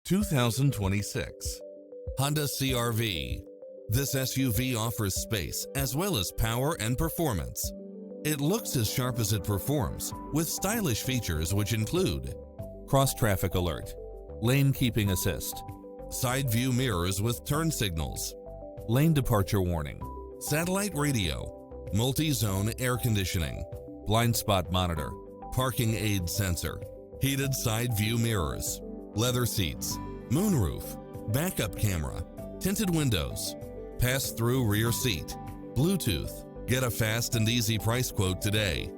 2026 Honda CR-V. This SUV offers space as well as power and performance. It looks as sharp as it performs, with stylish features which include cross-traffic alert, lane keeping assist, side view mirrors with turn signals, lane departure warning, satellite radio, multi-zone air conditioning, blind spot monitor, parking aid sensor, heated side view mirrors, leather seats, moonroof, backup camera, tinted windows, pass-through rear seat, Bluetooth. Get a fast and easy price quote today.